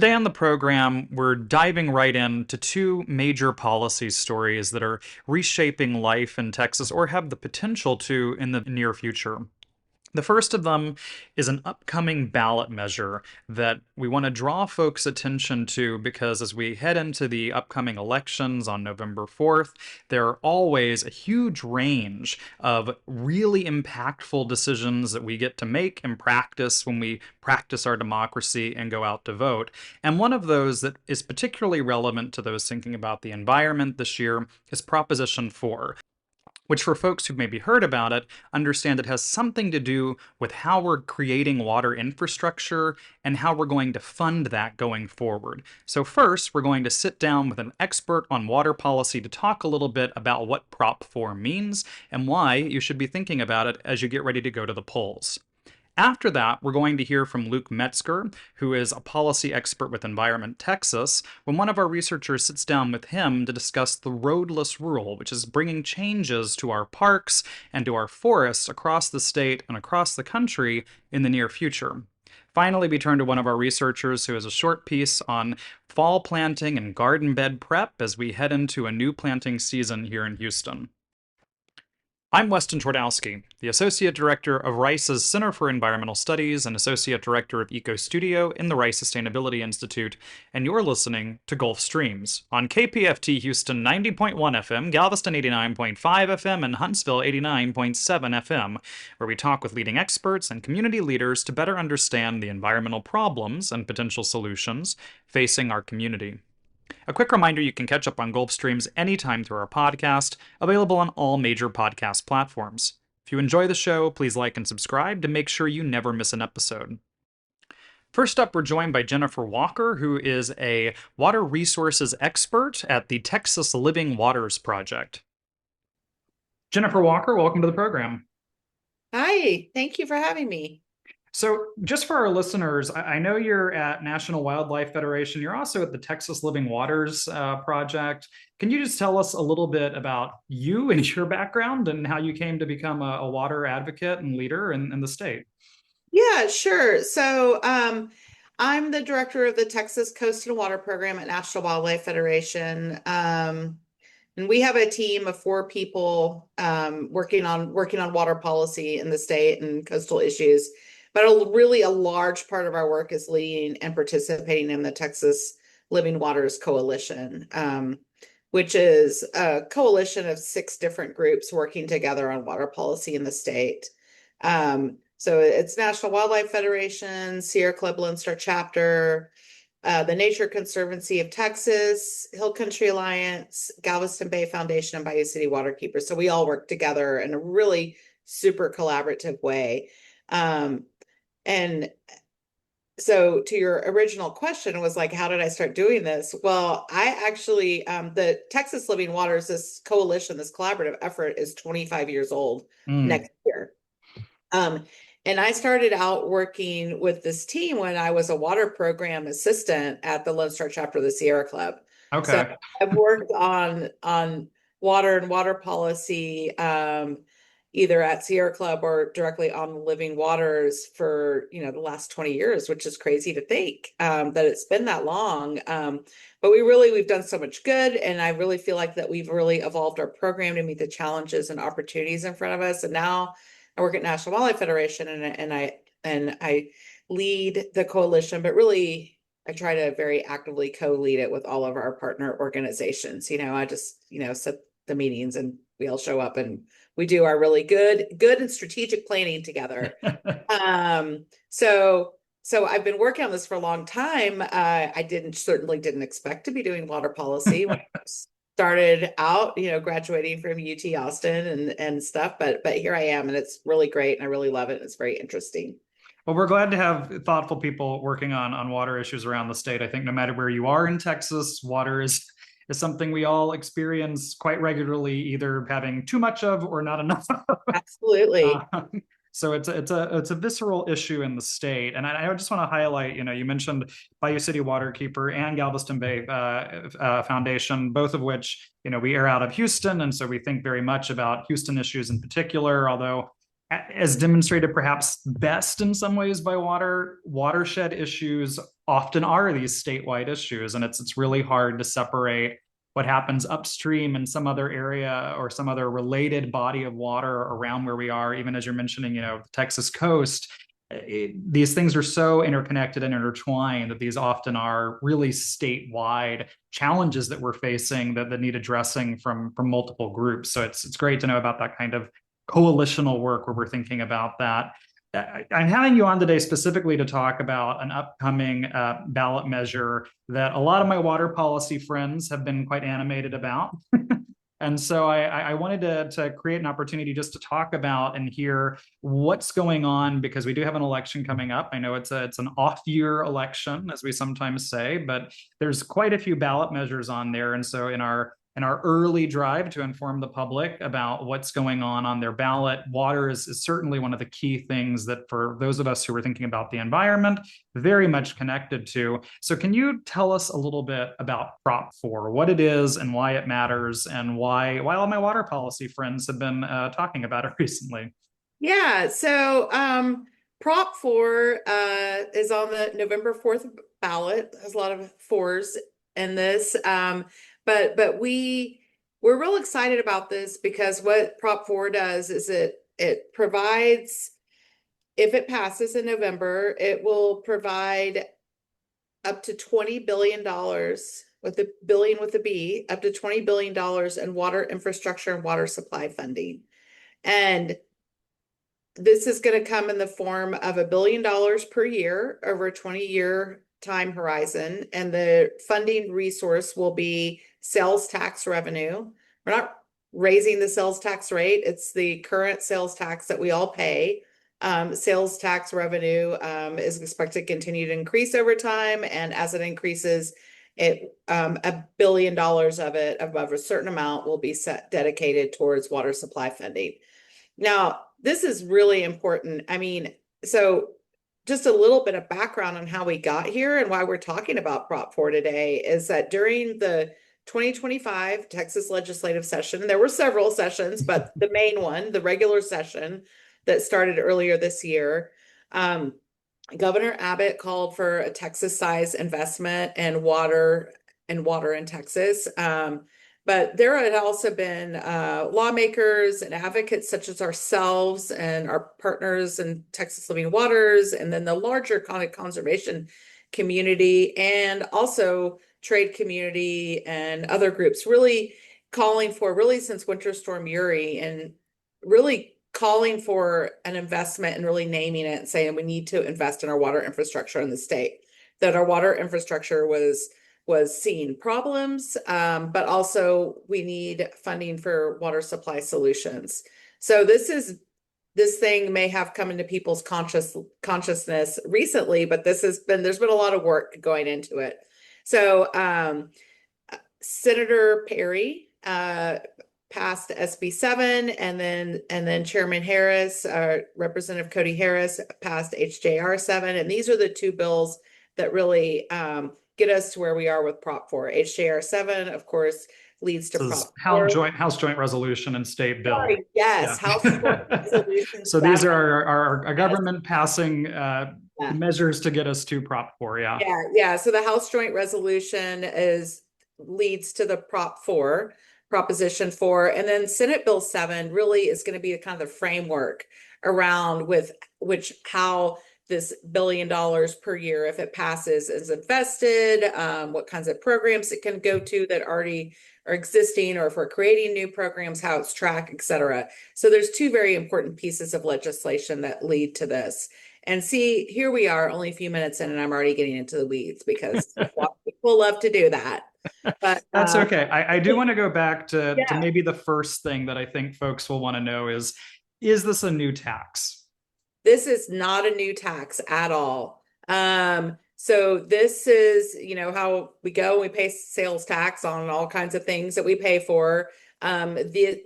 today on the program, we're diving right into two major policy stories that are reshaping life in Texas or have the potential to in the near future. The first of them is an upcoming ballot measure that we want to draw folks' attention to because as we head into the upcoming elections on November 4th, there are always a huge range of really impactful decisions that we get to make and practice when we practice our democracy and go out to vote. And one of those that is particularly relevant to those thinking about the environment this year is Proposition 4, which for folks who've maybe heard about it, understand it has something to do with how we're creating water infrastructure and how we're going to fund that going forward. So first, we're going to sit down with an expert on water policy to talk a little bit about what Prop 4 means and why you should be thinking about it as you get ready to go to the polls. After that, we're going to hear from Luke Metzger, who is a policy expert with Environment Texas, when one of our researchers sits down with him to discuss the Roadless Rule, which is bringing changes to our parks and to our forests across the state and across the country in the near future. Finally, we turn to one of our researchers who has a short piece on fall planting and garden bed prep as we head into a new planting season here in Houston. I'm Weston Twardowski, the Associate Director of Rice's Center for Environmental Studies and Associate Director of Eco Studio in the Rice Sustainability Institute, and you're listening to Gulf Streams on KPFT Houston 90.1 FM, Galveston 89.5 FM, and Huntsville 89.7 FM, where we talk with leading experts and community leaders to better understand the environmental problems and potential solutions facing our community. A quick reminder, you can catch up on Gulf Streams anytime through our podcast, available on all major podcast platforms. If you enjoy the show, please like and subscribe to make sure you never miss an episode. First up, we're joined by Jennifer Walker, who is a water resources expert at the Texas Living Waters Project. Jennifer Walker, welcome to the program. Hi, thank you for having me. So just for our listeners, I know you're at National Wildlife Federation. You're also at the Texas Living Waters Project. Can you just tell us a little bit about you and your background and how you came to become a water advocate and leader in the state? Yeah, sure. I'm the director of the Texas Coast and Water Program at National Wildlife Federation. And we have a team of 4 people working on water policy in the state and coastal issues. But a large part of our work is leading and participating in the Texas Living Waters Coalition, which is a coalition of 6 different groups working together on water policy in the state. So it's National Wildlife Federation, Sierra Club Lone Star Chapter, the Nature Conservancy of Texas, Hill Country Alliance, Galveston Bay Foundation, and Bayou City Waterkeepers. So we all work together in a really super collaborative way. And so to your original question was like, how did I start doing this? Well, I actually, the Texas Living Waters, this coalition, this collaborative effort is 25 years old next year. And I started out working with this team when I was a water program assistant at the Lone Star chapter of the Sierra Club. Okay. So I've worked on water and water policy, either at Sierra Club or directly on the Living Waters for, the last 20 years, which is crazy to think that it's been that long. But we've done so much good. And I really feel like that we've really evolved our program to meet the challenges and opportunities in front of us. And now I work at National Wildlife Federation and I lead the coalition, but really I try to very actively co-lead it with all of our partner organizations. I just, set the meetings and we all show up and we do our really good and strategic planning together. So I've been working on this for a long time. I certainly didn't expect to be doing water policy when I started out, graduating from UT Austin and stuff, but here I am and it's really great and I really love it. It's very interesting. Well, we're glad to have thoughtful people working on water issues around the state. I think no matter where you are in Texas, water is something we all experience quite regularly, either having too much of or not enough of. Absolutely. So it's a visceral issue in the state, and I just want to highlight. You mentioned Bayou City Waterkeeper and Galveston Bay Foundation, both of which we are out of Houston, and so we think very much about Houston issues in particular. Although, as demonstrated perhaps best in some ways by watershed issues often are these statewide issues, and it's really hard to separate what happens upstream in some other area or some other related body of water around where we are. Even as you're mentioning, the Texas coast, these things are so interconnected and intertwined that these often are really statewide challenges that we're facing that need addressing from multiple groups. So it's great to know about that kind of coalitional work where we're thinking about that. I'm having you on today specifically to talk about an upcoming ballot measure that a lot of my water policy friends have been quite animated about. And so I wanted to create an opportunity just to talk about and hear what's going on, because we do have an election coming up. I know it's an off-year election, as we sometimes say, but there's quite a few ballot measures on there. And so in our early drive to inform the public about what's going on their ballot, water is certainly one of the key things that, for those of us who are thinking about the environment, very much connected to. So can you tell us a little bit about Prop 4, what it is and why it matters, and why all my water policy friends have been talking about it recently? Yeah, so Prop 4 is on the November 4th ballot. Has a lot of fours in this. But we're real excited about this because what Prop 4 does is it provides, if it passes in November, it will provide up to $20 billion, with the billion with a B, up to $20 billion in water infrastructure and water supply funding. And this is going to come in the form of $1 billion per year over a 20-year time horizon. And the funding resource will be sales tax revenue. We're not raising the sales tax rate. It's the current sales tax that we all pay. Sales tax revenue is expected to continue to increase over time. And as it increases, $1 billion of it, above a certain amount, will be dedicated towards water supply funding. Now, this is really important. I mean, so just a little bit of background on how we got here and why we're talking about Prop 4 today is that during the 2025 Texas legislative session, there were several sessions, but the main one, the regular session that started earlier this year, Governor Abbott called for a Texas-sized investment in water in Texas. But there had also been lawmakers and advocates such as ourselves and our partners in Texas Living Waters, and then the larger conservation community, and also trade community and other groups really calling for, really since Winter Storm Uri, and really calling for an investment and really naming it and saying we need to invest in our water infrastructure in the state, that our water infrastructure was seeing problems, but also we need funding for water supply solutions. So this thing may have come into people's consciousness recently, but there's been a lot of work going into it. So Senator Perry passed SB 7, and then Chairman Harris, Representative Cody Harris, passed HJR 7, and these are the two bills that really get us to where we are with Prop 4. HJR 7, of course, leads to Prop 4. House Joint Resolution and State Bill. Sorry, yes, Yeah. House Joint Resolution. So these are our government passing Yeah. measures to get us to Prop 4. Yeah. Yeah. So the House Joint Resolution leads to the Prop 4, Proposition 4, and then Senate Bill 7 really is going to be kind of the framework around with how this $1 billion per year, if it passes, is invested, what kinds of programs it can go to that already are existing, or if we're creating new programs, how it's tracked, et cetera. So there's two very important pieces of legislation that lead to this. And see, here we are only a few minutes in, and I'm already getting into the weeds because people love to do that. But that's okay. I do want to go back to yeah. maybe the first thing that I think folks will want to know is this a new tax? This is not a new tax at all. So this is, how we go, we pay sales tax on all kinds of things that we pay for. The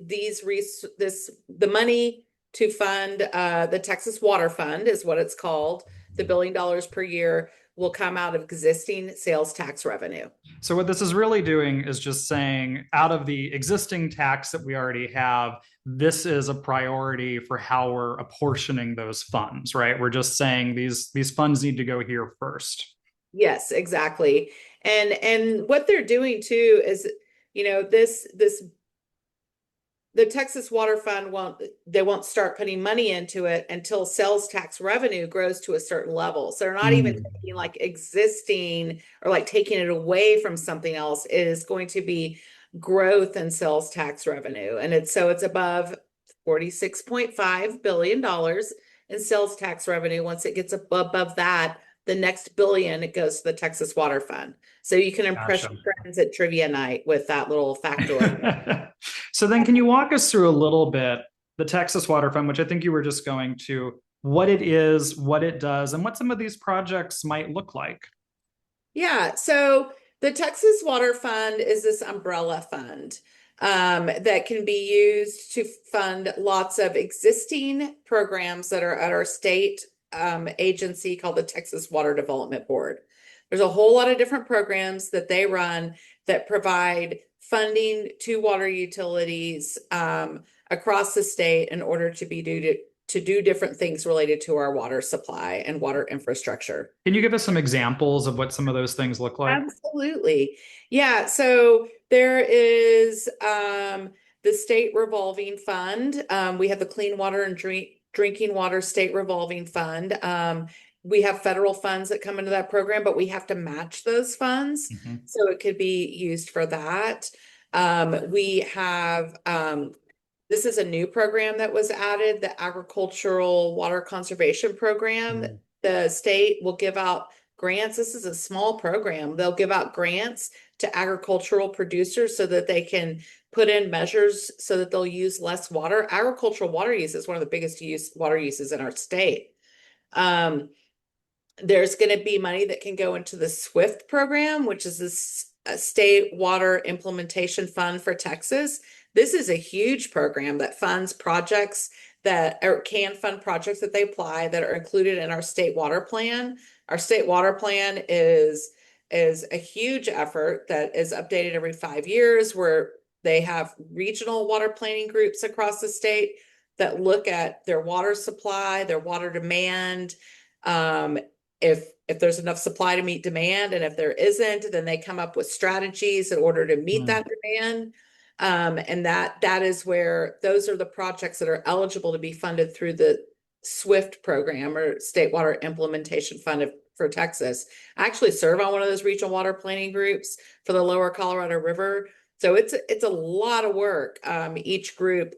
money to fund the Texas Water Fund is what it's called. The $1 billion per year will come out of existing sales tax revenue. So what this is really doing is just saying, out of the existing tax that we already have, this is a priority for how we're apportioning those funds, right? We're just saying these funds need to go here first. Yes, exactly. And what they're doing too is, this the Texas Water Fund won't start putting money into it until sales tax revenue grows to a certain level. So they're not even Mm. taking like existing or like taking it away from something else. It is going to be growth in sales tax revenue. And it's above $46.5 billion in sales tax revenue. Once it gets above that, the next billion it goes to the Texas Water Fund. So you can impress Gotcha. your friends at trivia night with that little factoid. So then can you walk us through a little bit the Texas Water Fund, which I think you were just going to, what it is, what it does, and what some of these projects might look like? Yeah, so the Texas Water Fund is this umbrella fund that can be used to fund lots of existing programs that are at our state agency called the Texas Water Development Board. There's a whole lot of different programs that they run that provide funding to water utilities across the state in order to do different things related to our water supply and water infrastructure. Can you give us some examples of what some of those things look like? Absolutely. Yeah, so there is the state revolving fund. We have the Clean Water and Drinking Water State Revolving Fund. We have federal funds that come into that program, but we have to match those funds. Mhm. So it could be used for that. We have this is a new program that was added, the Agricultural Water Conservation Program. Mm. The state will give out grants. This is a small program. They'll give out grants to agricultural producers so that they can put in measures so that they'll use less water. Agricultural water use is one of the biggest water uses in our state. Um, there's going to be money that can go into the SWIFT program, which is this state water implementation fund for Texas. This is a huge program that funds projects that or can fund projects that they apply that are included in our state water plan. Our state water plan is a huge effort that is updated every 5 years, where they have regional water planning groups across the state that look at their water supply, their water demand, um, if there's enough supply to meet demand, and if there isn't, then they come up with strategies in order to meet Mm. that demand. And that is where those are the projects that are eligible to be funded through the SWIFT program, or State Water Implementation Fund for Texas. I actually serve on one of those regional water planning groups for the Lower Colorado River. So it's a lot of work. Each group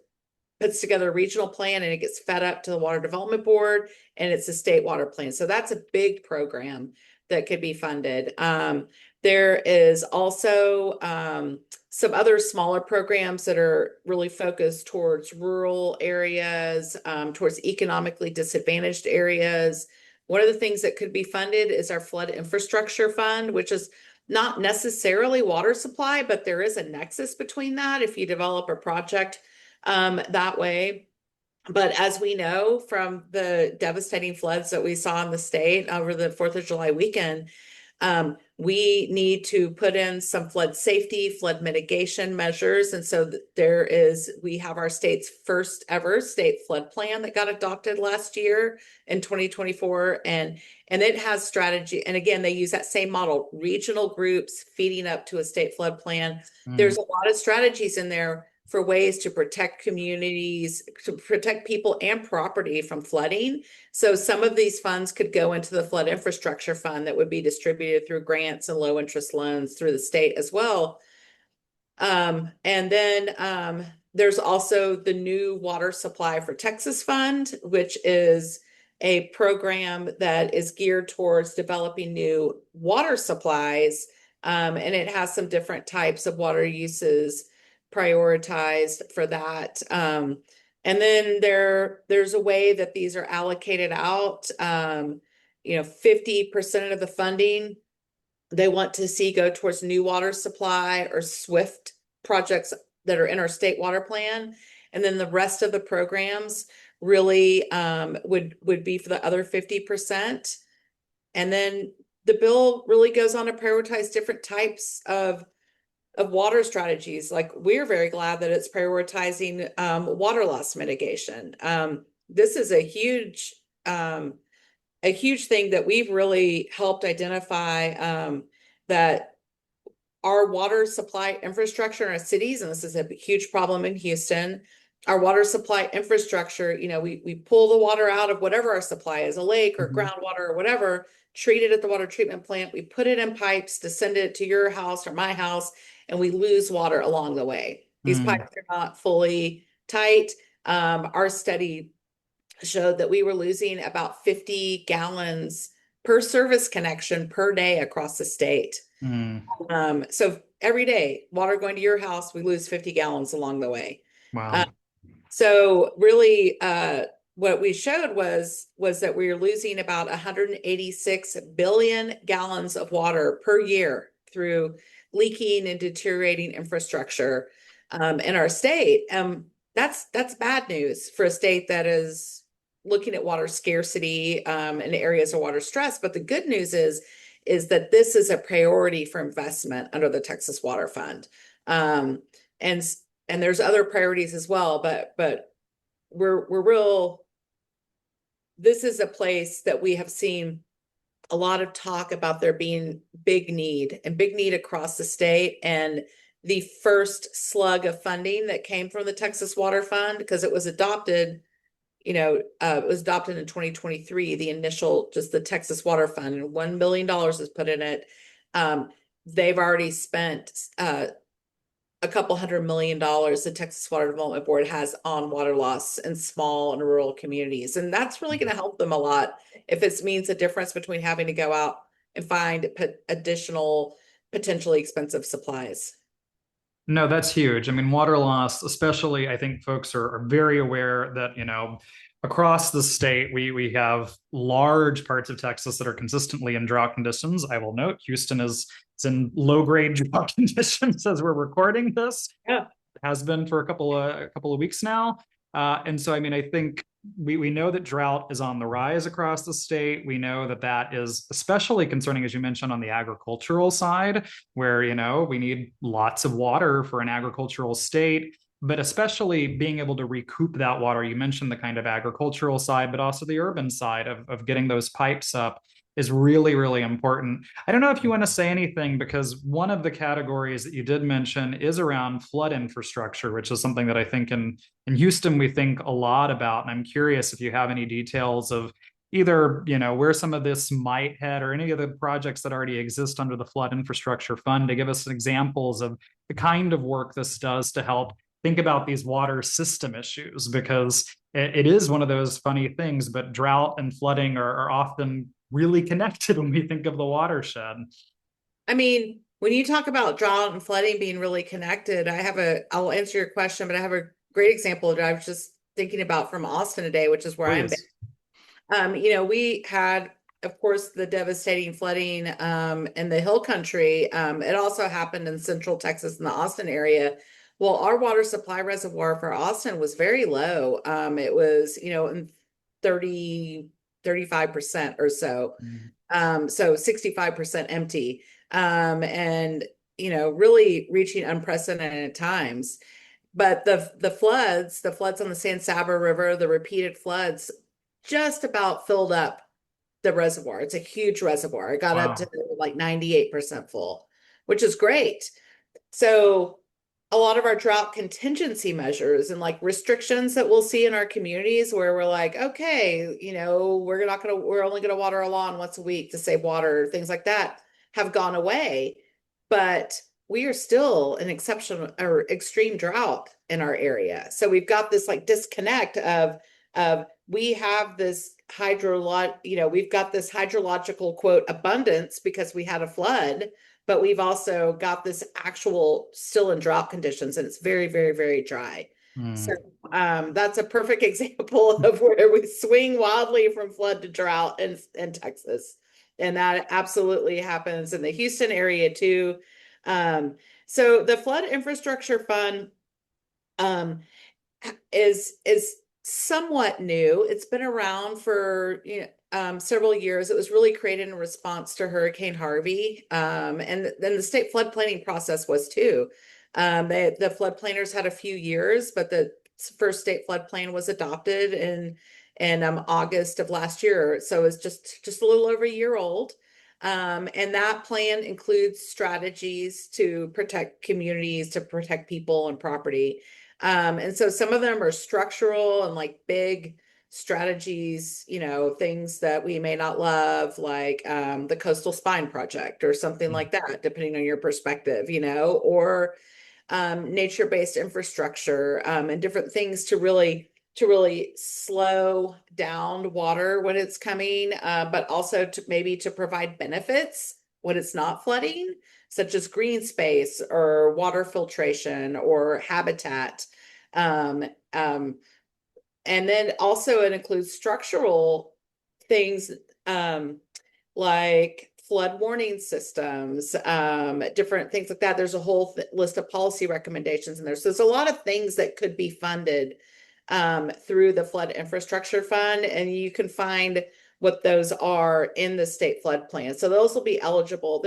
puts together a regional plan and it gets fed up to the Water Development Board, and it's a state water plan. So that's a big program that could be funded. There is also some other smaller programs that are really focused towards rural areas, towards economically disadvantaged areas. One of the things that could be funded is our flood infrastructure fund, which is not necessarily water supply, but there is a nexus between that if you develop a project that way. But as we know from the devastating floods that we saw in the state over the 4th of July weekend, we need to put in some flood safety, flood mitigation measures. And so we have our state's first ever state flood plan that got adopted last year in 2024. And it has strategy. And again, they use that same model, regional groups feeding up to a state flood plan. Mm. There's a lot of strategies in there for ways to protect communities, to protect people and property from flooding. So some of these funds could go into the flood infrastructure fund that would be distributed through grants and low interest loans through the state as well. And then there's also the new Water Supply for Texas Fund, which is a program that is geared towards developing new water supplies. And it has some different types of water uses prioritized for that. And then there's a way that these are allocated out. 50% of the funding they want to see go towards new water supply or SWIFT projects that are in our state water plan. And then the rest of the programs really would be for the other 50%. And then the bill really goes on to prioritize different types of water strategies. Like, we're very glad that it's prioritizing water loss mitigation. This is a huge a huge thing that we've really helped identify, that our water supply infrastructure in our cities, and this is a huge problem in Houston, our water supply infrastructure, we pull the water out of whatever our supply is, a lake or Mhm. groundwater or whatever, treat it at the water treatment plant, we put it in pipes to send it to your house or my house, and we lose water along the way. These Mm, pipes are not fully tight. Our study showed that we were losing about 50 gallons per service connection per day across the state. mm. So every day, water going to your house, we lose 50 gallons along the way. Uh, Wow. so really, what we showed was that we were losing about 186 billion gallons of water per year through leaking and deteriorating infrastructure in our state. That's bad news for a state that is looking at water scarcity and areas of water stress. But the good news is that this is a priority for investment under the Texas Water Fund. Um, and and there's other priorities as well, but we're real. This is a place that we have seen a lot of talk about there being big need across the state. And the first slug of funding that came from the Texas Water Fund, because it was adopted, it was adopted in 2023, the initial, just the Texas Water Fund, and $1 million is put in it. They've already spent a couple $100 million the Texas Water Development Board has on water loss in small and rural communities. And that's really going to help them a lot if it means a difference between having to go out and find additional, potentially expensive supplies. No, that's huge. I mean, water loss, especially, I think folks are very aware that, across the state, we have large parts of Texas that are consistently in drought conditions. I will note Houston is in low grade drought conditions as we're recording this. Yeah. Has been for a couple of weeks now. And so, I mean, I think we know that drought is on the rise across the state. We know that that is especially concerning, as you mentioned, on the agricultural side, where we need lots of water for an agricultural state. But especially being able to recoup that water. You mentioned the kind of agricultural side, but also the urban side of getting those pipes up is really, really important. I don't know if you want to say anything because one of the categories that you did mention is around flood infrastructure, which is something that I think in Houston we think a lot about. And I'm curious if you have any details of either, where some of this might head or any of the projects that already exist under the flood infrastructure fund to give us examples of the kind of work this does to help think about these water system issues because it is one of those funny things, but drought and flooding are often really connected when we think of the watershed. I mean, when you talk about drought and flooding being really connected, I'll answer your question, but I have a great example that I was just thinking about from Austin today, which is where I'm based. Please. We had, of course, the devastating flooding in the hill country. It also happened in central Texas in the Austin area. Well, our water supply reservoir for Austin was very low. It was, in 35% or so. Mm. So 65% empty. And really reaching unprecedented times. But the floods on the San Saba River, the repeated floods just about filled up the reservoir. It's a huge reservoir. It got up to Wow. like 98% full, which is great. So a lot of our drought contingency measures and like restrictions that we'll see in our communities where we're like, okay, we're only gonna water a lawn once a week to save water, things like that have gone away. But we are still an exceptional or extreme drought in our area. So we've got this like disconnect of we have this we've got this hydrological quote abundance because we had a flood, but we've also got this actual still in drought conditions and it's very, very, very dry. So Mm. that's a perfect example of where we swing wildly from flood to drought in Texas. And that absolutely happens in the Houston area too. So the Flood Infrastructure Fund um, is somewhat new. It's been around for several years. It was really created in response to Hurricane Harvey, and then the state flood planning process was too. The flood planners had a few years, but the first state flood plan was adopted in August of last year. So it's just a little over a year old. And that plan includes strategies to protect communities, to protect people and property. And so some of them are structural and like big strategies, things that we may not love, like the Coastal Spine Project or something like that, depending on your perspective, or nature-based infrastructure, and different things to really slow down water when it's coming, but also to maybe to provide benefits when it's not flooding, such as green space or water filtration or habitat. Um, um, and then also it includes structural things, like flood warning systems, different things like that. There's a whole list of policy recommendations in there. So there's a lot of things that could be funded through the Flood Infrastructure Fund, and you can find what those are in the state flood plan. So those will be eligible.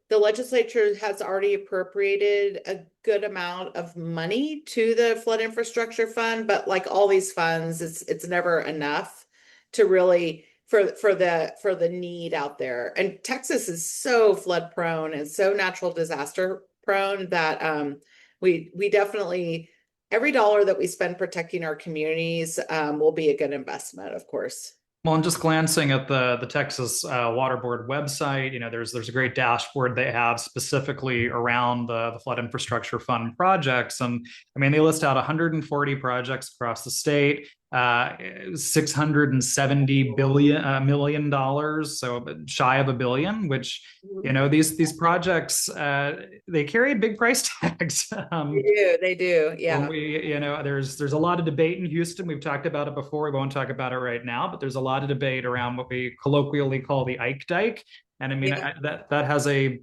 The legislature has already appropriated a good amount of money to the Flood Infrastructure Fund, but like all these funds, it's never enough to really for the need out there. And Texas is so flood prone and so natural disaster prone that we definitely, every dollar that we spend protecting our communities will be a good investment, of course. Well, I'm just glancing at the Texas Water Board website. There's a great dashboard they have specifically around the Flood Infrastructure Fund projects, and I mean they list out 140 projects across the state, 670 million dollars, so shy of a billion. Which these projects they carry big price tags. They do, When yeah. there's a lot of debate in Houston. We've talked about it before. We won't talk about it right now, but there's a lot of debate around what we colloquially call the Ike Dike. And I mean, Yeah. that has I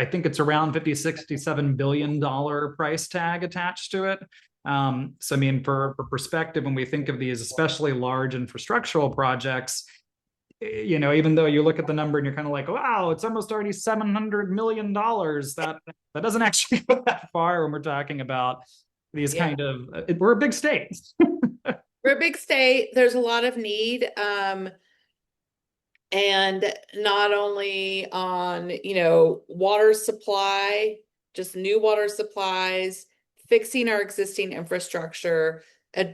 think it's around 50, 67 billion dollar price tag attached to it. So I mean, for perspective, when we think of these, especially large infrastructural projects, even though you look at the number and you're kind of like, wow, it's almost already $700 million. That doesn't actually go that far when we're talking about these Yeah. kind of. We're a big state. We're a big state. There's a lot of need. And not only on, water supply, just new water supplies, fixing our existing infrastructure, uh,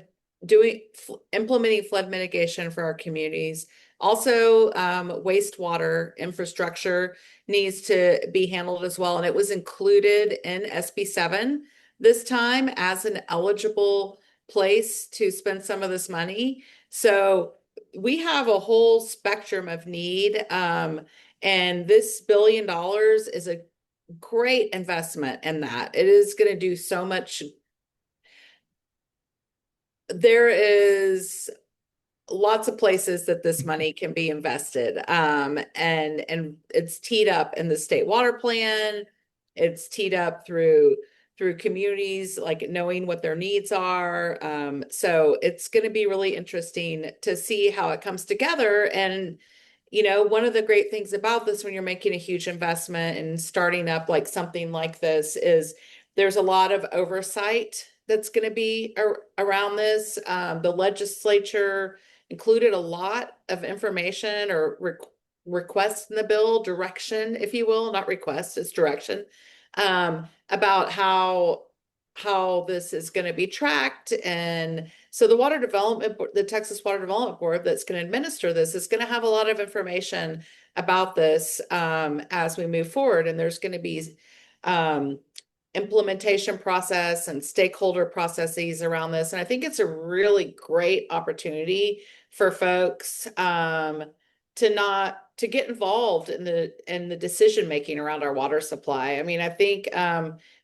implementing flood mitigation for our communities. Also, wastewater infrastructure needs to be handled as well. And it was included in SB 7 this time as an eligible place to spend some of this money. So we have a whole spectrum of need. And this $1 billion is a great investment in that. It is going to do so much. There is lots of places that this money can be invested. And it's teed up in the state water plan. It's teed up through communities, like knowing what their needs are. So it's going to be really interesting to see how it comes together. And one of the great things about this when you're making a huge investment and starting up like something like this is there's a lot of oversight that's going to be around this. The legislature included a lot of information or requests in the bill, direction, if you will, not request, it's direction, about how this is going to be tracked. And so the Texas Water Development Board that's going to administer this is going to have a lot of information about this as we move forward. And there's going to be implementation process and stakeholder processes around this. And I think it's a really great opportunity for folks to get involved in the decision making around our water supply. I mean, I think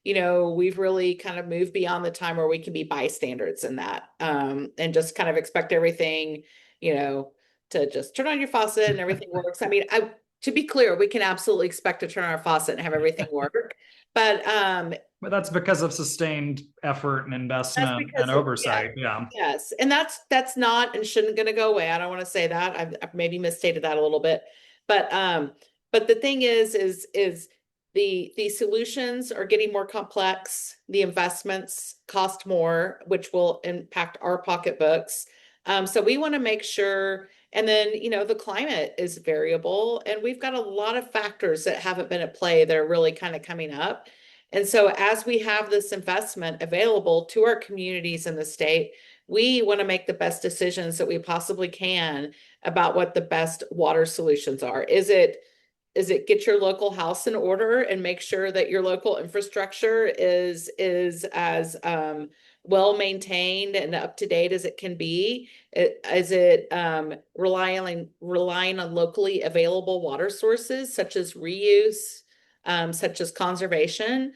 we've really kind of moved beyond the time where we can be bystanders in that, and just kind of expect everything, to just turn on your faucet and everything works. I mean, to be clear, we can absolutely expect to turn on our faucet and have everything work. But But that's because of sustained effort and that's investment and because oversight. Yeah. yes, and that's not and shouldn't going to go away. I don't want to say that. I've maybe misstated that a little bit, but the thing is the solutions are getting more complex. The investments cost more, which will impact our pocketbooks. So we want to make sure, and then, the climate is variable, and we've got a lot of factors that haven't been at play that are really kind of coming up. And so as we have this investment available to our communities in the state, we want to make the best decisions that we possibly can about what the best water solutions are. Is it get your local house in order and make sure that your local infrastructure is as well maintained and up to date as it can be? Is it relying on locally available water sources such as reuse, such as conservation?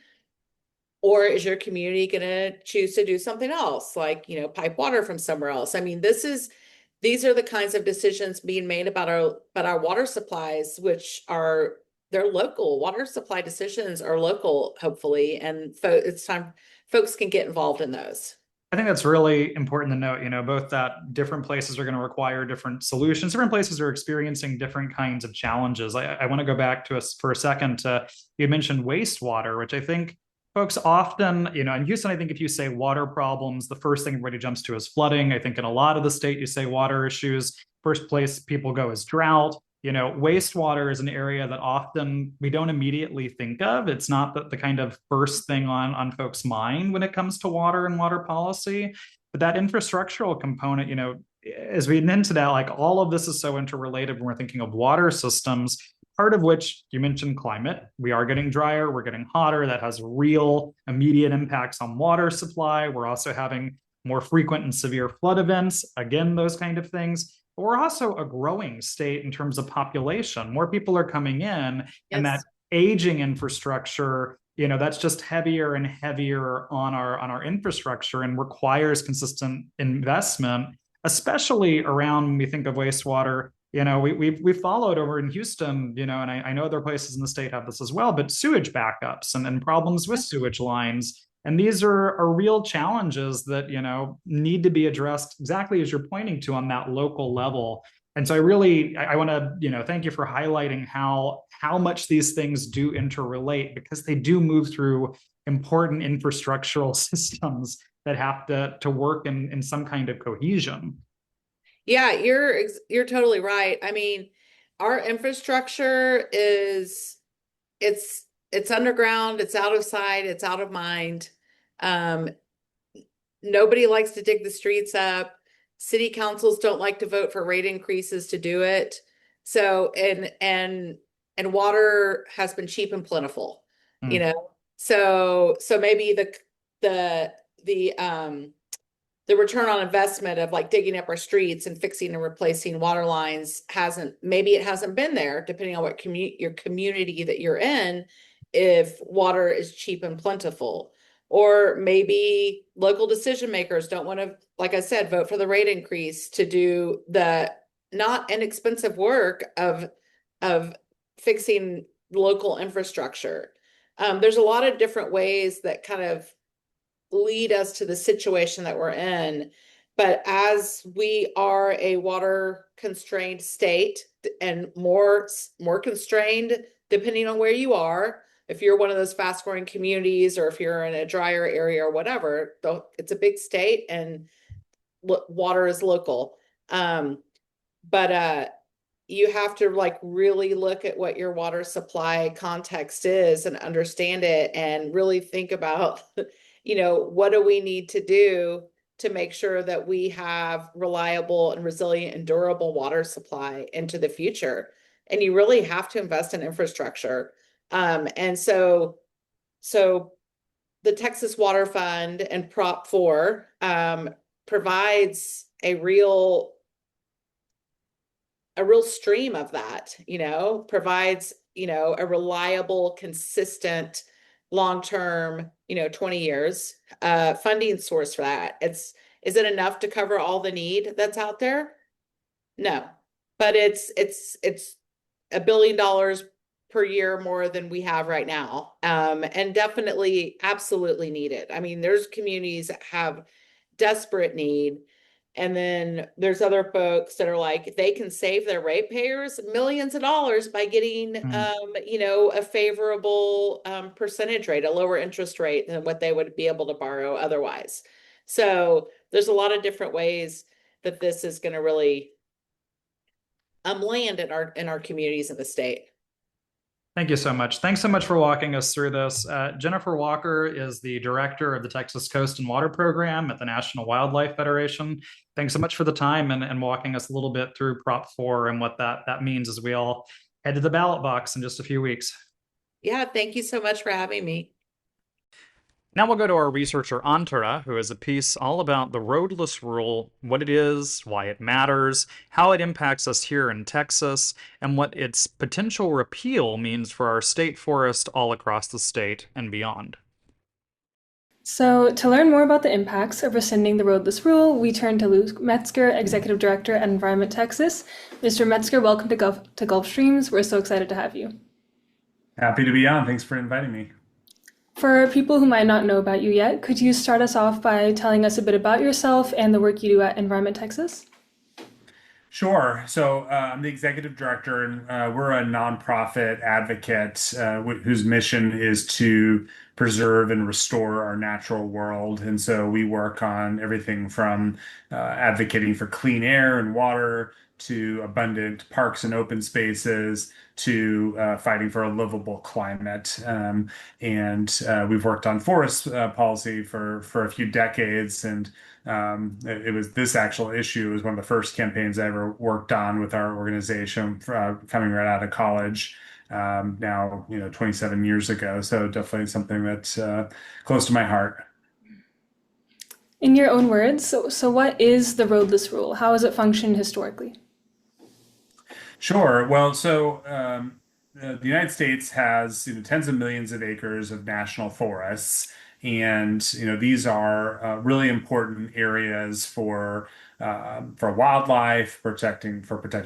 Or is your community going to choose to do something else, like, pipe water from somewhere else? I mean, these are the kinds of decisions being made about our water supplies, which are they're local. Water supply decisions are local, hopefully, and it's time folks can get involved in those. I think that's really important to note, both that different places are going to require different solutions. Different places are experiencing different kinds of challenges. I want to go back to us for a second to, you mentioned wastewater, which I think folks often, in Houston, I think if you say water problems, the first thing everybody jumps to is flooding. I think in a lot of the state, you say water issues, first place people go is drought. Wastewater is an area that often we don't immediately think of. It's not the kind of first thing on folks' mind when it comes to water and water policy. But that infrastructural component, as we get into that, like all of this is so interrelated when we're thinking of water systems, part of which you mentioned climate. We are getting drier, we're getting hotter. That has real immediate impacts on water supply. We're also having more frequent and severe flood events. Again, those kind of things. But we're also a growing state in terms of population. More people are coming in, and that Yes. aging infrastructure, that's just heavier and heavier on our infrastructure and requires consistent investment, especially around when we think of wastewater. We've followed over in Houston, and I know other places in the state have this as well, but sewage backups and problems with sewage lines. And these are real challenges that, need to be addressed exactly as you're pointing to on that local level. And so I want to, thank you for highlighting how much these things do interrelate, because they do move through important infrastructural systems that have to work in some kind of cohesion. Yeah, you're totally right. I mean, our infrastructure is it's underground, it's out of sight, it's out of mind. Um, Nobody likes to dig the streets up. City councils don't like to vote for rate increases to do it. So, and water has been cheap and plentiful, you Mm. know. So maybe the the um the return on investment of like digging up our streets and fixing and replacing water lines hasn't been there, depending on what your community that you're in, if water is cheap and plentiful. Or maybe local decision makers don't want to, like I said, vote for the rate increase to do the not inexpensive work of fixing local infrastructure. There's a lot of different ways that kind of lead us to the situation that we're in. But as we are a water constrained state, and more constrained depending on where you are, if you're one of those fast growing communities or if you're in a drier area or whatever, it's a big state and water is local. But you have to like really look at what your water supply context is and understand it and really think about, what do we need to do to make sure that we have reliable and resilient and durable water supply into the future. And you really have to invest in infrastructure. And so the Texas Water Fund and Prop 4 provides a real stream of that, provides, a reliable, consistent, long-term, 20 years funding source for that. Is it enough to cover all the need that's out there? No. But it's $1 billion per year more than we have right now. And definitely absolutely needed. I mean, there's communities that have desperate need. And then there's other folks that are like, they can save their ratepayers millions of dollars by getting, Mm. a favorable percentage rate, a lower interest rate than what they would be able to borrow otherwise. So there's a lot of different ways that this is going to really land in our communities in the state. Thank you so much. Thanks so much for walking us through this. Jennifer Walker is the director of the Texas Coast and Water Program at the National Wildlife Federation. Thanks so much for the time and walking us a little bit through Prop 4 and what that means as we all head to the ballot box in just a few weeks. Yeah, thank you so much for having me. Now we'll go to our researcher Antara, who has a piece all about the roadless rule, what it is, why it matters, how it impacts us here in Texas, and what its potential repeal means for our state forest all across the state and beyond. So, to learn more about the impacts of rescinding the roadless rule, we turn to Luke Metzger, Executive Director at Environment Texas. Mr. Metzger, welcome to Gulf Streams. We're so excited to have you. Happy to be on. Thanks for inviting me. For people who might not know about you yet, could you start us off by telling us a bit about yourself and the work you do at Environment Texas? Sure. So I'm the executive director, and we're a nonprofit advocate whose mission is to preserve and restore our natural world. And so we work on everything from advocating for clean air and water to abundant parks and open spaces to fighting for a livable climate. And we've worked on forest policy for a few decades, and it was this actual issue was one of the first campaigns I ever worked on with our organization, coming right out of college. Now, 27 years ago. So definitely something that's close to my heart. In your own words, so what is the roadless rule? How has it functioned historically? Sure. Well, so the United States has tens of millions of acres of national forests, and these are really important areas for wildlife, protecting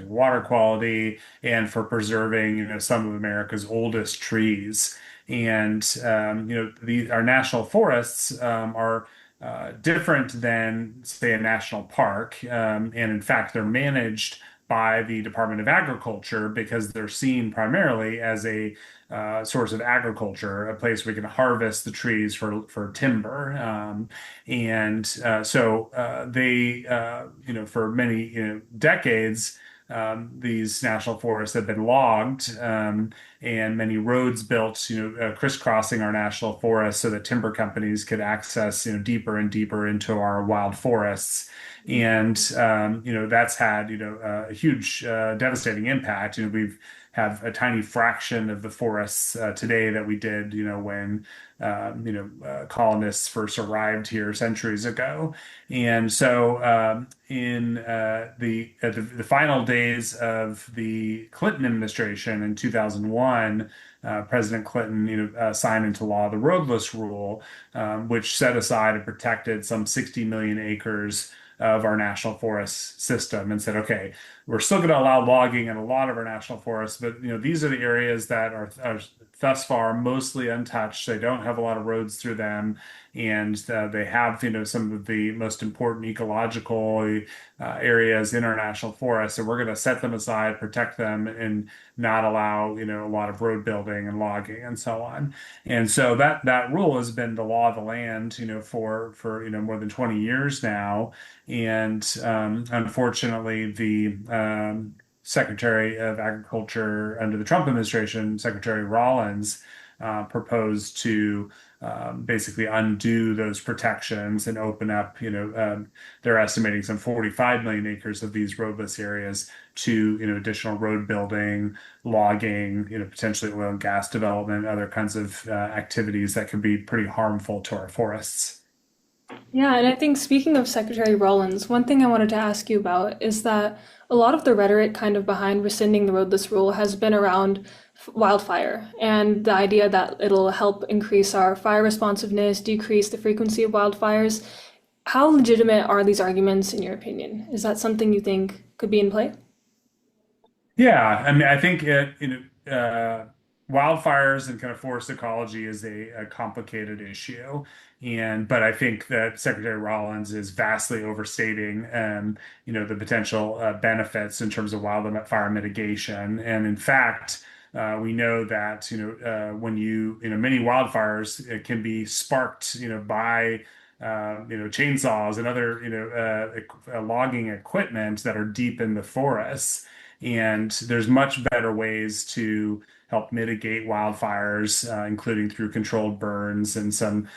water quality, and for preserving some of America's oldest trees. And our national forests are different than, say, a national park, and in fact, they're managed by the Department of Agriculture because they're seen primarily as a source of agriculture, a place where we can harvest the trees for timber. For many decades, these national forests have been logged, and many roads built, crisscrossing our national forests so that timber companies could access, deeper and deeper into our wild forests. And that's had a huge devastating impact. We've have a tiny fraction of the forests today that we did, when colonists first arrived here centuries ago. And so, in the final days of the Clinton administration in 2001, President Clinton, signed into law the Roadless Rule, which set aside and protected some 60 million acres of our national forest system and said, okay, we're still going to allow logging in a lot of our national forests, but these are the areas that are thus far mostly untouched. They don't have a lot of roads through them, and they have some of the most important ecological areas in our national forests. So we're going to set them aside, protect them, and not allow a lot of road building and logging and so on. And so that rule has been the law of the land, for more than 20 years now. And unfortunately, the Secretary of Agriculture under the Trump administration, Secretary Rollins, proposed to basically undo those protections and open up, they're estimating some 45 million acres of these roadless areas to, additional road building, logging, potentially oil and gas development, other kinds of activities that could be pretty harmful to our forests. Yeah, and I think speaking of Secretary Rollins, one thing I wanted to ask you about is that a lot of the rhetoric kind of behind rescinding the roadless rule has been around wildfire and the idea that it'll help increase our fire responsiveness, decrease the frequency of wildfires. How legitimate are these arguments in your opinion? Is that something you think could be in play? Yeah, I mean, I think wildfires and kind of forest ecology is a complicated issue, and but I think that Secretary Rollins is vastly overstating, the potential benefits in terms of wildfire mitigation. And in fact, we know that when many wildfires can be sparked, by chainsaws and other, logging equipment that are deep in the forests. And there's much better ways to help mitigate wildfires, including through controlled burns and some,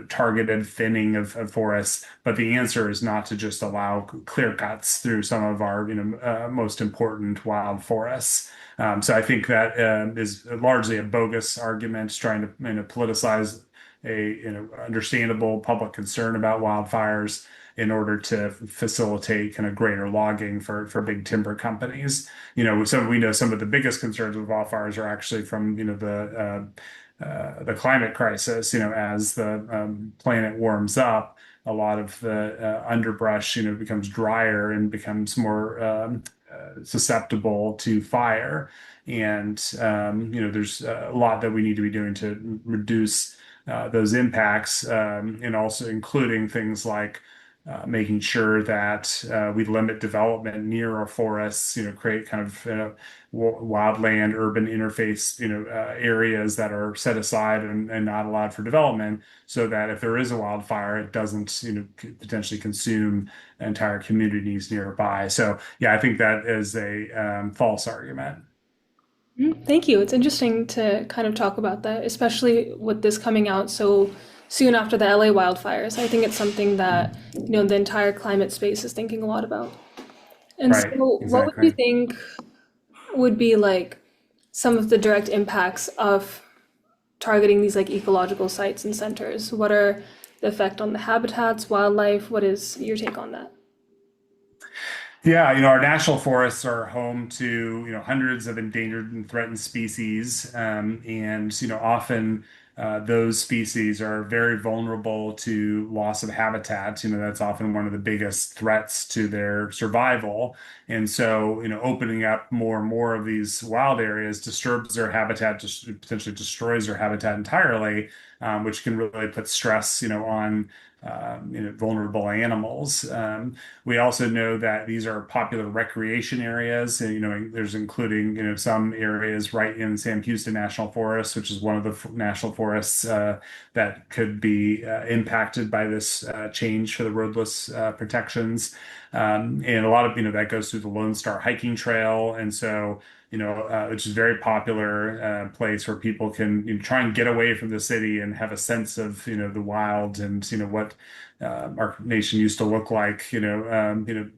targeted thinning of forests. But the answer is not to just allow clear cuts through some of our, most important wild forests. So I think that is largely a bogus argument, trying to, politicize a, understandable public concern about wildfires in order to facilitate kind of greater logging for big timber companies. We know some of the biggest concerns with wildfires are actually from, the climate crisis. As the planet warms up, a lot of the underbrush, becomes drier and becomes more susceptible to fire. And there's a lot that we need to be doing to reduce those impacts, and also including things like making sure that we limit development near our forests, create kind of wildland urban interface, areas that are set aside and not allowed for development, so that if there is a wildfire, it doesn't, potentially consume entire communities nearby. So yeah, I think that is a false argument. Thank you. It's interesting to kind of talk about that, especially with this coming out so soon after the LA wildfires. I think it's something that, the entire climate space is thinking a lot about. And so, Right, what would you exactly. think would be like some of the direct impacts of targeting these like ecological sites and centers? What are the effect on the habitats, wildlife? What is your take on that? Yeah, our national forests are home to, hundreds of endangered and threatened species, and often those species are very vulnerable to loss of habitat. That's often one of the biggest threats to their survival. And so, opening up more and more of these wild areas disturbs their habitat, just potentially destroys their habitat entirely, which can really put stress, on vulnerable animals. We also know that these are popular recreation areas. And, there's including, some areas right in Sam Houston National Forest, which is one of the national forests that could be impacted by this change for the roadless protections. And a lot of, that goes through the Lone Star hiking trail. And so, which is a very popular place where people can, try and get away from the city and have a sense of, the wild and, what our nation used to look like,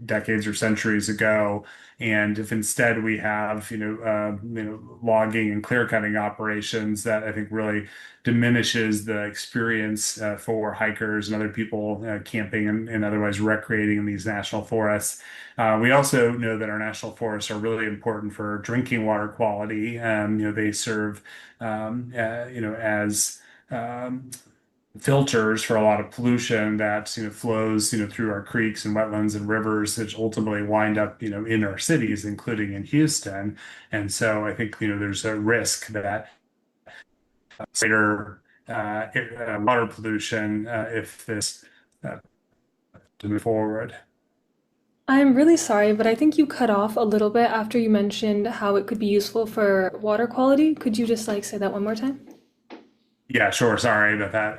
decades or centuries ago. And if instead we have, logging and clear cutting operations, that I think really diminishes the experience for hikers and other people camping and otherwise recreating in these national forests. We also know that our national forests are really important for drinking water quality. They serve, as filters for a lot of pollution that flows through our creeks and wetlands and rivers, which ultimately wind up in our cities, including in Houston. And so I think there's a risk that greater water pollution if this uh, to move forward. I'm really sorry, but I think you cut off a little bit after you mentioned how it could be useful for water quality. Could you just like say that one more time? Yeah, sure. Sorry about that.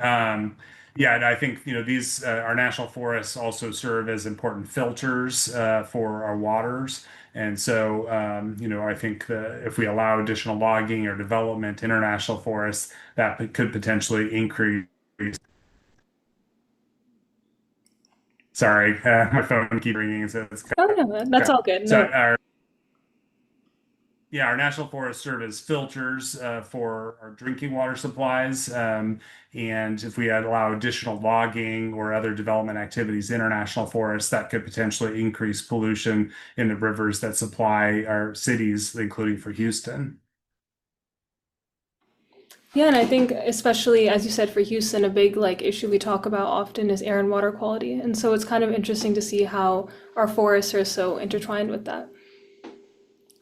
Yeah, and I think these our national forests also serve as important filters for our waters, and so I think if we allow additional logging or development in our national forests, that could potentially increase. Sorry, my phone keep ringing, so it's Oh no, that's okay. all good. So No. our national forests serve as filters for our drinking water supplies. And if we allow additional logging or other development activities in our national forests, that could potentially increase pollution in the rivers that supply our cities, including for Houston. Yeah, and I think especially as you said for Houston, a big like issue we talk about often is air and water quality. And so it's kind of interesting to see how our forests are so intertwined with that.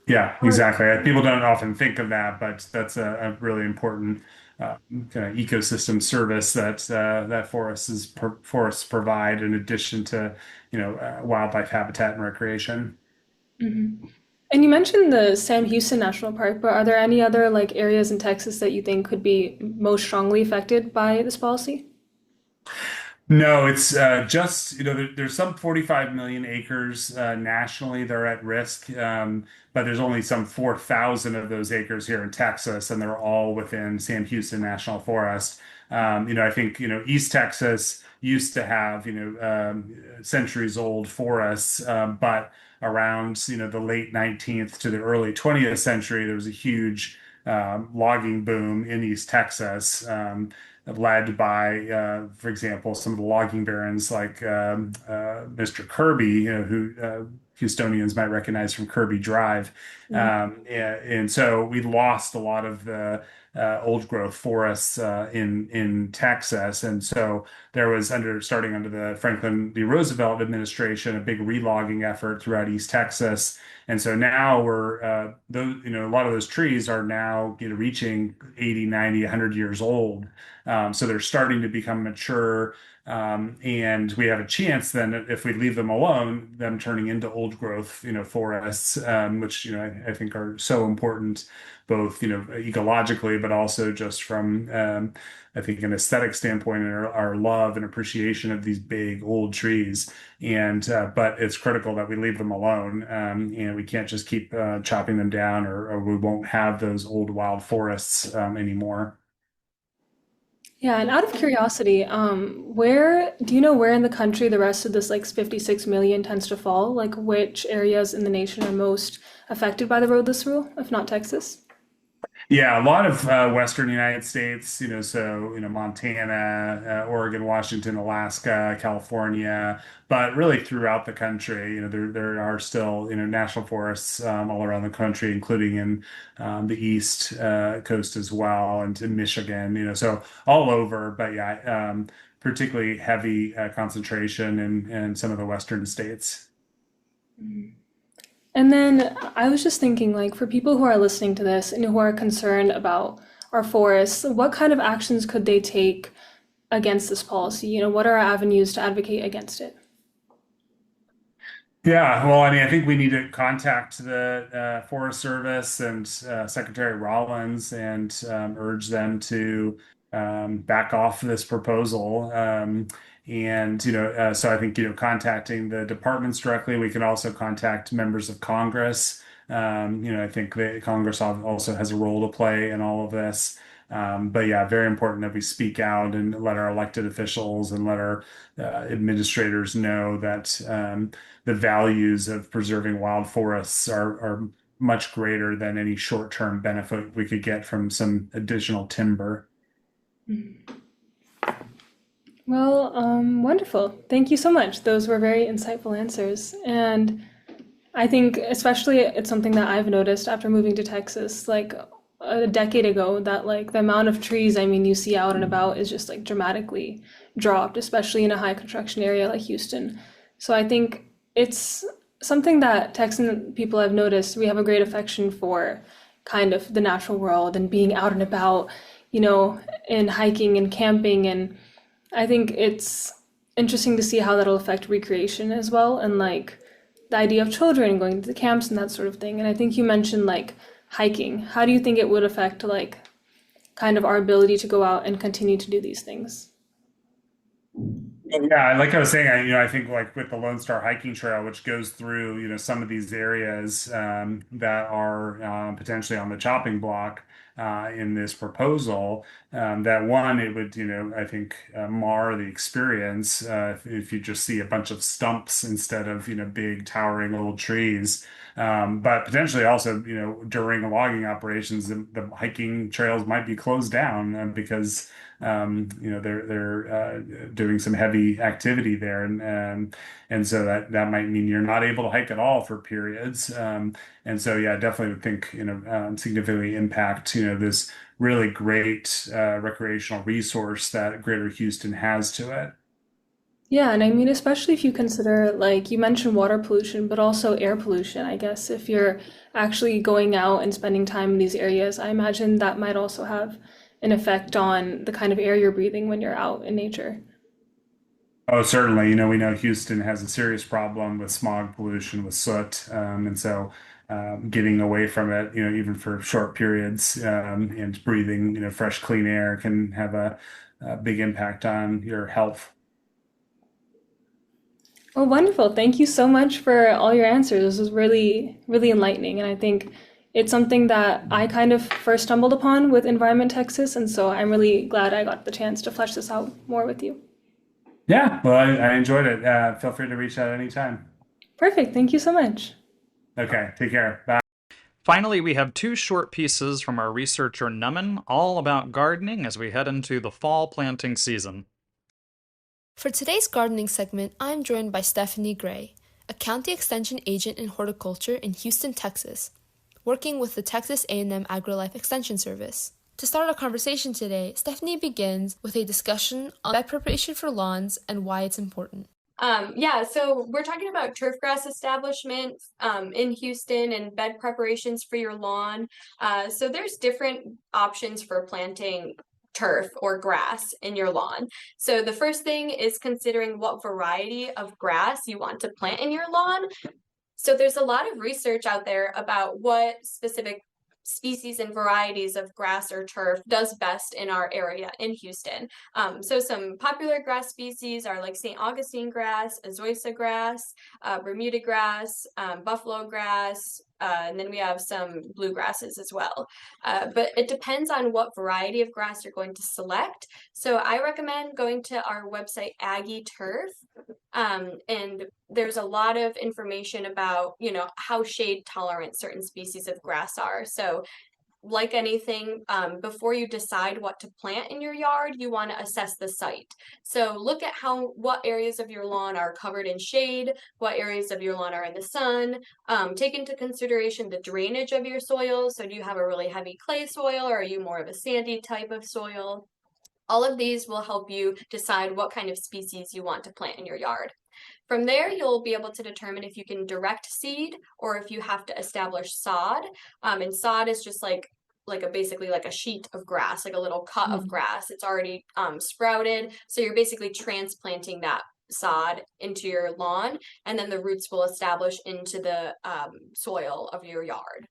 Yeah, exactly. People don't often think of that, but that's a really important kind of ecosystem service that forests provide in addition to, wildlife habitat and recreation. And you mentioned the Sam Houston National Park, but are there any other like areas in Texas that you think could be most strongly affected by this policy? No, it's just, there's some 45 million acres nationally that are at risk, but there's only some 4,000 of those acres here in Texas, and they're all within Sam Houston National Forest. I think, East Texas used to have, centuries old forests, but around, the late 19th to the early 20th century, there was a huge logging boom in East Texas. Led by, for example, some of the logging barons like Mr. Kirby, who Houstonians might recognize from Kirby Drive. And so we lost a lot of the old growth forests in Texas, and so there was starting under the Franklin D. Roosevelt administration a big relogging effort throughout East Texas. And so now a lot of those trees are now, reaching 80, 90, 100 years old. So they're starting to become mature. And we have a chance then, if we leave them alone, them turning into old growth, forests, which, I think are so important, both, ecologically, but also just from, I think, an aesthetic standpoint and our love and appreciation of these big old trees. But it's critical that we leave them alone. And we can't just keep chopping them down, or we won't have those old wild forests anymore. Yeah, and out of curiosity, where do you know where in the country the rest of this like 56 million tends to fall? Like which areas in the nation are most affected by the roadless rule, if not Texas? Yeah, a lot of Western United States, so, Montana, Oregon, Washington, Alaska, California, but really throughout the country, there are still, national forests all around the country, including in the East Coast as well, and in Michigan, so all over. But yeah, particularly heavy concentration in some of the Western states. And then I was just thinking, like, for people who are listening to this and who are concerned about our forests, what kind of actions could they take against this policy? What are our avenues to advocate against it? Yeah, well, I mean, I think we need to contact the Forest Service and Secretary Rollins and urge them to back off this proposal. So I think, contacting the departments directly, we can also contact members of Congress. I think that Congress also has a role to play in all of this. But yeah, very important that we speak out and let our elected officials and let our administrators know that the values of preserving wild forests are much greater than any short-term benefit we could get from some additional timber. Well, wonderful. Thank you so much. Those were very insightful answers. And I think especially it's something that I've noticed after moving to Texas, like a decade ago, that like the amount of trees, I mean, you see out and about is just like dramatically dropped, especially in a high construction area like Houston. So I think it's something that Texan people have noticed. We have a great affection for kind of the natural world and being out and about, you know, and hiking and camping. And I think it's interesting to see how that'll affect recreation as well, and like the idea of children going to the camps and that sort of thing. And I think you mentioned like hiking. How do you think it would affect like kind of our ability to go out and continue to do these things? Yeah, like I was saying, I think like with the Lone Star Hiking Trail, which goes through, some of these areas that are potentially on the chopping block in this proposal, that one, it would, I think mar the experience if you just see a bunch of stumps instead of, big towering old trees. But potentially also, during logging operations, the hiking trails might be closed down because they're doing some heavy activity there, and so that might mean you're not able to hike at all for periods. And so yeah, definitely would think significantly impact this really great recreational resource that Greater Houston has to it. Yeah, and I mean, especially if you consider, like, you mentioned water pollution, but also air pollution, I guess. If you're actually going out and spending time in these areas, I imagine that might also have an effect on the kind of air you're breathing when you're out in nature. Oh, certainly. We know Houston has a serious problem with smog pollution, with soot, and so getting away from it, even for short periods, and breathing, fresh, clean air can have a big impact on your health. Well, wonderful. Thank you so much for all your answers. This was really, really enlightening. And I think it's something that I kind of first stumbled upon with Environment Texas. And so I'm really glad I got the chance to flesh this out more with you. Yeah, well, I enjoyed it. Feel free to reach out anytime. Perfect. Thank you so much. Okay, take care. Bye. Finally, we have two short pieces from our researcher Nomin, all about gardening as we head into the fall planting season. For today's gardening segment, I'm joined by Stephanie Gray, a county extension agent in horticulture in Houston, Texas, working with the Texas A&M AgriLife Extension Service. To start our conversation today, Stephanie begins with a discussion on bed preparation for lawns and why it's important. So we're talking about turf grass establishment in Houston and bed preparations for your lawn. So there's different options for planting turf or grass in your lawn. So the first thing is considering what variety of grass you want to plant in your lawn. So there's a lot of research out there about what specific species and varieties of grass or turf does best in our area in Houston. So some popular grass species are like St. Augustine grass, azoysia grass, Bermuda grass, buffalo grass, and then we have some bluegrasses as well. But it depends on what variety of grass you're going to select. So I recommend going to our website, Aggie Turf. And there's a lot of information about, how shade tolerant certain species of grass are. So like anything, before you decide what to plant in your yard, you want to assess the site. So look at what areas of your lawn are covered in shade, what areas of your lawn are in the sun. Take into consideration the drainage of your soil. So do you have a really heavy clay soil, or are you more of a sandy type of soil? All of these will help you decide what kind of species you want to plant in your yard. From there, you'll be able to determine if you can direct seed or if you have to establish sod. And sod is just basically like a sheet of grass, like a little cut of grass. It's already sprouted. So you're basically transplanting that sod into your lawn, and then the roots will establish into the soil of your yard.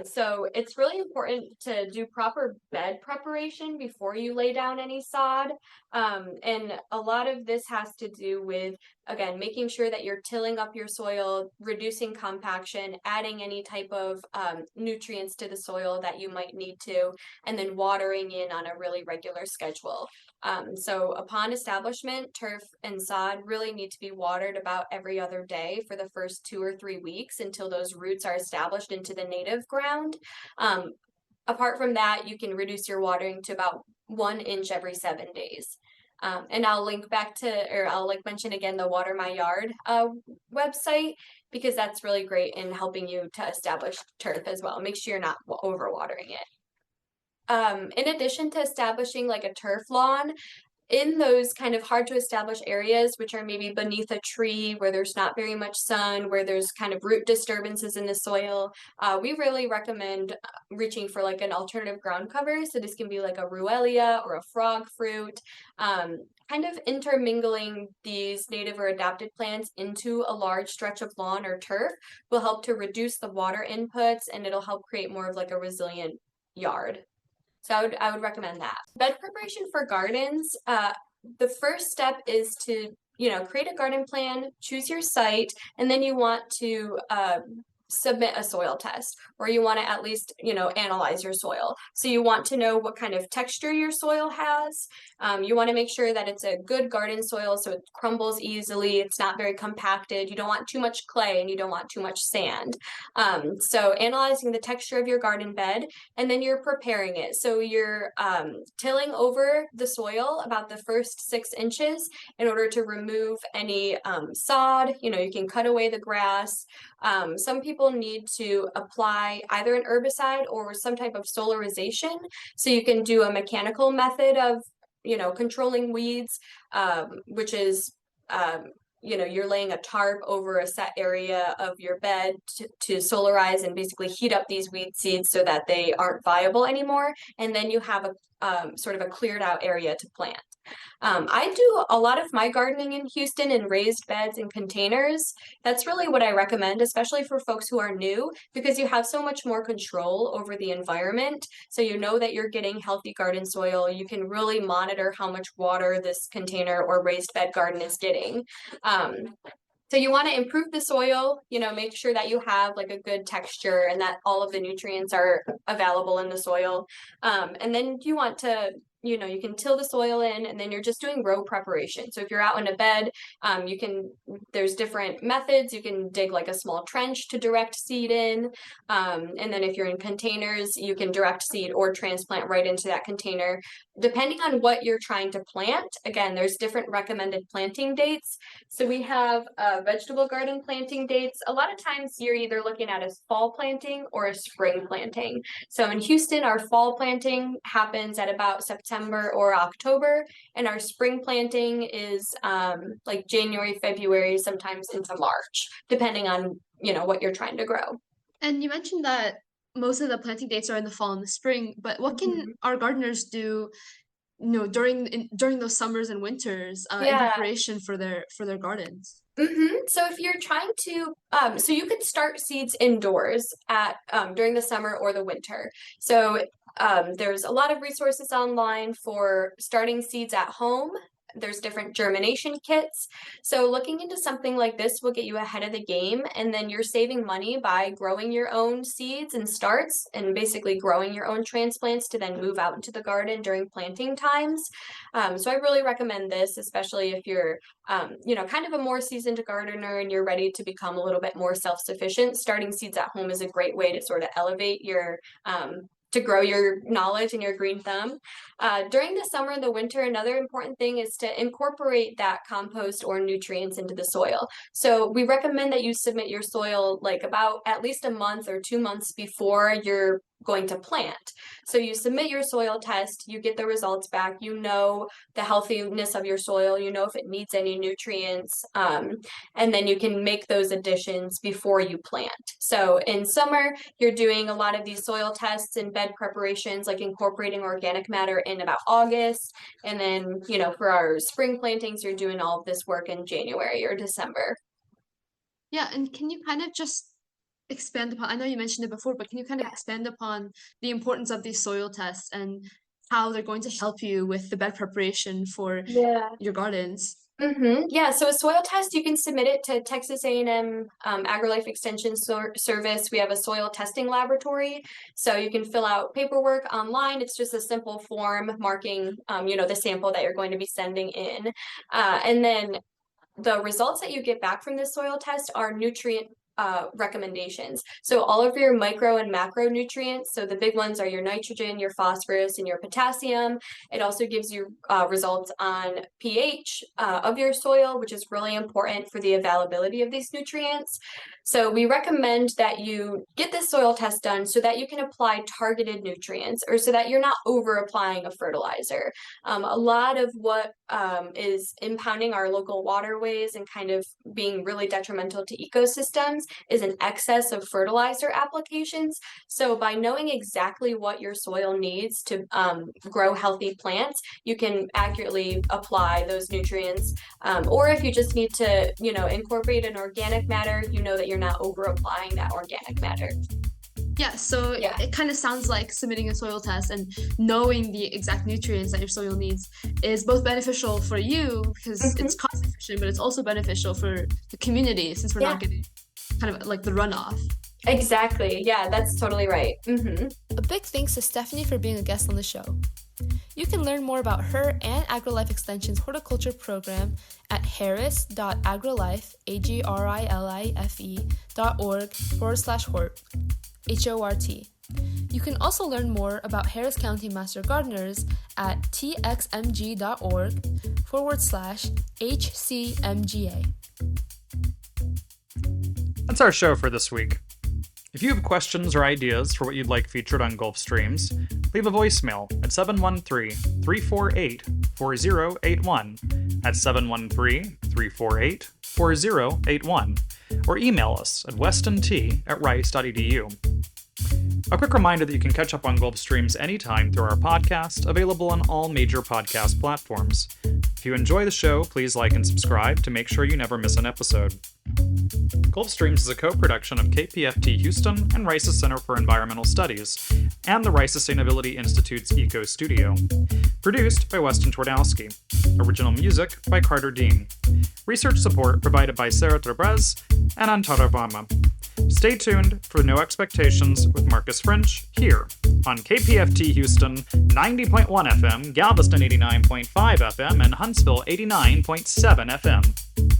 So it's really important to do proper bed preparation before you lay down any sod. And a lot of this has to do with, again, making sure that you're tilling up your soil, reducing compaction, adding any type of nutrients to the soil that you might need to, and then watering in on a really regular schedule. So upon establishment, turf and sod really need to be watered about every other day for the first 2 or 3 weeks until those roots are established into the native ground. Apart from that, you can reduce your watering to about 1 inch every 7 days. And I'll mention again the Water My Yard website, because that's really great in helping you to establish turf as well. Make sure you're not overwatering it. In addition to establishing like a turf lawn, in those kind of hard to establish areas, which are maybe beneath a tree where there's not very much sun, where there's kind of root disturbances in the soil, we really recommend reaching for like an alternative ground cover. So this can be like a ruellia or a frog fruit. Kind of intermingling these native or adapted plants into a large stretch of lawn or turf will help to reduce the water inputs, and it'll help create more of like a resilient yard. So I would recommend that. Bed preparation for gardens, the first step is to, create a garden plan, choose your site, and then you want to submit a soil test, or you want to at least, analyze your soil. So you want to know what kind of texture your soil has. You want to make sure that it's a good garden soil, so it crumbles easily, it's not very compacted. You don't want too much clay and you don't want too much sand. So analyzing the texture of your garden bed, and then you're preparing it. So you're tilling over the soil about the first 6 inches in order to remove any sod. You can cut away the grass. Some people need to apply either an herbicide or some type of solarization. So you can do a mechanical method of, controlling weeds, which is, you're laying a tarp over a set area of your bed to solarize and basically heat up these weed seeds so that they aren't viable anymore. And then you have a sort of a cleared out area to plant. I do a lot of my gardening in Houston in raised beds and containers. That's really what I recommend, especially for folks who are new, because you have so much more control over the environment. So you know that you're getting healthy garden soil. You can really monitor how much water this container or raised bed garden is getting. So you want to improve the soil, make sure that you have like a good texture and that all of the nutrients are available in the soil. And then you want to, you can till the soil in, and then you're just doing row preparation. So if you're out in a bed, there's different methods. You can dig like a small trench to direct seed in. And then if you're in containers, you can direct seed or transplant right into that container. Depending on what you're trying to plant, again, there's different recommended planting dates. So we have vegetable garden planting dates. A lot of times you're either looking at a fall planting or a spring planting. So in Houston, our fall planting happens at about September or October, and our spring planting is like January, February, sometimes into March, depending on, what you're trying to grow. And you mentioned that most of the planting dates are in the fall and the spring, but what can our gardeners do, during those summers and winters in preparation for their gardens? So if you're trying to, so you could start seeds indoors at during the summer or the winter. So there's a lot of resources online for starting seeds at home. There's different germination kits. So looking into something like this will get you ahead of the game, and then you're saving money by growing your own seeds and starts and basically growing your own transplants to then move out into the garden during planting times. So I really recommend this, especially if you're, kind of a more seasoned gardener and you're ready to become a little bit more self-sufficient. Starting seeds at home is a great way to sort of elevate your to grow your knowledge and your green thumb. During the summer and the winter, another important thing is to incorporate that compost or nutrients into the soil. So we recommend that you submit your soil like about at least a month or 2 months before you're going to plant. So you submit your soil test, you get the results back, the healthiness of your soil, if it needs any nutrients, and then you can make those additions before you plant. So in summer, you're doing a lot of these soil tests and bed preparations, like incorporating organic matter in about August. And then, for our spring plantings, you're doing all of this work in January or December. Yeah, and can you kind of just expand upon, I know you mentioned it before, but can you kind of expand upon the importance of these soil tests and how they're going to help you with the bed preparation for your gardens? Yeah, so a soil test, you can submit it to Texas A&M AgriLife Extension Service. We have a soil testing laboratory, so you can fill out paperwork online. It's just a simple form marking, the sample that you're going to be sending in. And then the results that you get back from this soil test are nutrient recommendations. So all of your micro and macronutrients, so the big ones are your nitrogen, your phosphorus, and your potassium. It also gives you results on pH of your soil, which is really important for the availability of these nutrients. So we recommend that you get this soil test done so that you can apply targeted nutrients, or so that you're not over applying a fertilizer. A lot of what is impounding our local waterways and kind of being really detrimental to ecosystems is an excess of fertilizer applications. So by knowing exactly what your soil needs to grow healthy plants, you can accurately apply those nutrients. Or if you just need to, incorporate an organic matter, that you're not over applying that organic matter. Yeah, so it kind of sounds like submitting a soil test and knowing the exact nutrients that your soil needs is both beneficial for you because it's cost efficient, but it's also beneficial for the community since we're not getting kind of like the runoff. Exactly. Yeah, that's totally right. A big thanks to Stephanie for being a guest on the show. You can learn more about her and AgriLife Extension's horticulture program at harris.agrilife, agrilife.org/hort, HORT. You can also learn more about Harris County Master Gardeners at txmg.org/HCMGA. That's our show for this week. If you have questions or ideas for what you'd like featured on Gulf Streams, leave a voicemail at 713-348-4081, at 713-348-4081, or email us at westonT@rice.edu. A quick reminder that you can catch up on Gulf Streams anytime through our podcast, available on all major podcast platforms. If you enjoy the show, please like and subscribe to make sure you never miss an episode. Gulf Streams is a co-production of KPFT Houston and Rice's Center for Environmental Studies, and the Rice Sustainability Institute's Eco Studio. Produced by Weston Twardowski. Original music by Carter Dean. Research support provided by Sarah Trebrez and Antara Varma. Stay tuned for No Expectations with Marcus French here on KPFT Houston 90.1 FM, Galveston 89.5 FM, and Huntsville 89.7 FM.